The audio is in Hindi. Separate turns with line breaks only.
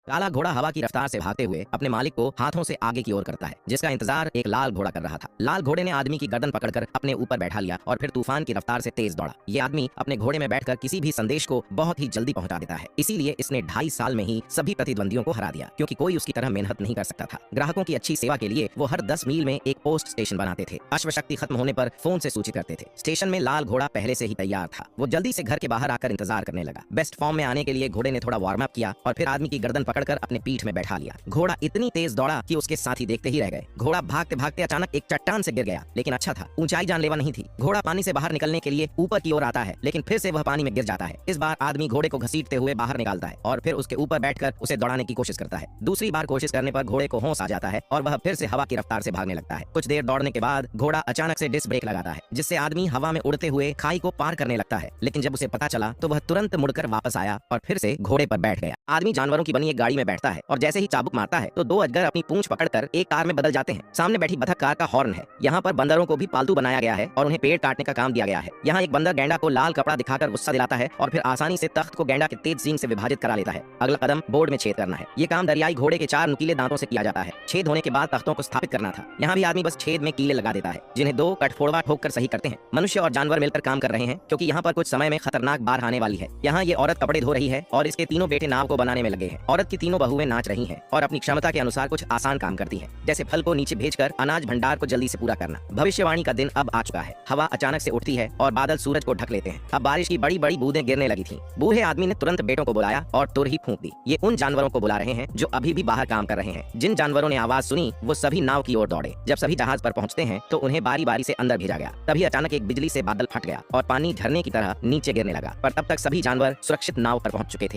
काला घोड़ा हवा की रफ्तार से भागते हुए अपने मालिक को हाथों से आगे की ओर करता है, जिसका इंतजार एक लाल घोड़ा कर रहा था। लाल घोड़े ने आदमी की गर्दन पकड़कर अपने ऊपर बैठा लिया और फिर तूफान की रफ्तार से तेज दौड़ा। ये आदमी अपने घोड़े में बैठकर किसी भी संदेश को बहुत ही जल्दी पहुंचा देता है, इसीलिए इसने 2.5 साल में ही सभी प्रतिद्वंदियों को हरा दिया, क्योंकि कोई उसकी तरह मेहनत नहीं कर सकता था। ग्राहकों की अच्छी सेवा के लिए वो हर 10 मील में एक पोस्ट स्टेशन बनाते थे। अश्वशक्ति खत्म होने पर फोन से सूचित करते थे। स्टेशन में लाल घोड़ा पहले से ही तैयार था। वो जल्दी से घर के बाहर आकर इंतजार करने लगा। बेस्ट फॉर्म में आने के लिए घोड़े ने थोड़ा वार्म अप किया और फिर आदमी की गर्दन पकड़कर अपने पीठ में बैठा लिया। घोड़ा इतनी तेज दौड़ा कि उसके साथी देखते ही रह गए। घोड़ा भागते भागते अचानक एक चट्टान से गिर गया, लेकिन अच्छा था, ऊंचाई जानलेवा नहीं थी। घोड़ा पानी से बाहर निकलने के लिए ऊपर की ओर आता है, लेकिन फिर से वह पानी में गिर जाता है। इस बार आदमी घोड़े को घसीटते हुए बाहर निकालता है और फिर उसके ऊपर बैठकर उसे दौड़ाने की कोशिश करता है। दूसरी बार कोशिश करने पर घोड़े को होश आ जाता है और वह फिर से हवा की रफ्तार से भागने लगता है। कुछ देर दौड़ने के बाद घोड़ा अचानक से डिस्क ब्रेक लगाता है, जिससे आदमी हवा में उड़ते हुए खाई को पार करने लगता है। लेकिन जब उसे पता चला तो वह तुरंत मुड़कर वापस आया और फिर से घोड़े पर बैठ गया। आदमी जानवरों की बनी एक गाड़ी में बैठता है और जैसे ही चाबुक मारता है तो 2 अजगर अपनी पूंछ पकड़कर एक कार में बदल जाते हैं। सामने बैठी बतख कार का हॉर्न है। यहाँ पर बंदरों को भी पालतू बनाया गया है और उन्हें पेड़ काटने का काम दिया गया है। यहाँ एक बंदर गैंडा को लाल कपड़ा दिखाकर गुस्सा दिलाता है और फिर आसानी से तख्त को गैंडा के तेज सींग से विभाजित करा लेता है। अगला कदम बोर्ड में छेद करना है। ये काम दरियाई घोड़े के 4 नुकीले दांतों से किया जाता है। छेद होने के बाद तख्तों को स्थापित करना था। यहाँ भी आदमी बस छेद में कीले लगा देता है, जिन्हें 2 कटफोड़वा ठोककर सही करते हैं। मनुष्य और जानवर मिलकर काम कर रहे हैं, क्योंकि यहाँ पर कुछ समय में खतरनाक बाढ़ आने वाली है। यहाँ ये औरत कपड़े धो रही है और इसके तीनों बेटे नाव को बनाने में लगे हैं। औरत की तीनों बहुएं नाच रही हैं और अपनी क्षमता के अनुसार कुछ आसान काम करती हैं, जैसे फल को नीचे भेजकर अनाज भंडार को जल्दी से पूरा करना। भविष्यवाणी का दिन अब आ चुका है। हवा अचानक से उठती है और बादल सूरज को ढक लेते हैं। अब बारिश की बड़ी बड़ी बूंदें गिरने लगी थीं। बूढ़े आदमी ने तुरंत बेटों को बुलाया और तुरही फूंक दी। ये उन जानवरों को बुला रहे हैं जो अभी भी बाहर काम कर रहे हैं। जिन जानवरों ने आवाज सुनी वो सभी नाव की ओर दौड़े। जब सभी जहाज पर पहुंचते हैं तो उन्हें बारी बारी से अंदर भेजा गया। तभी अचानक एक बिजली से बादल फट गया और पानी झरने की तरह नीचे गिरने लगा, पर तब तक सभी जानवर सुरक्षित नाव पर पहुंच चुके थे।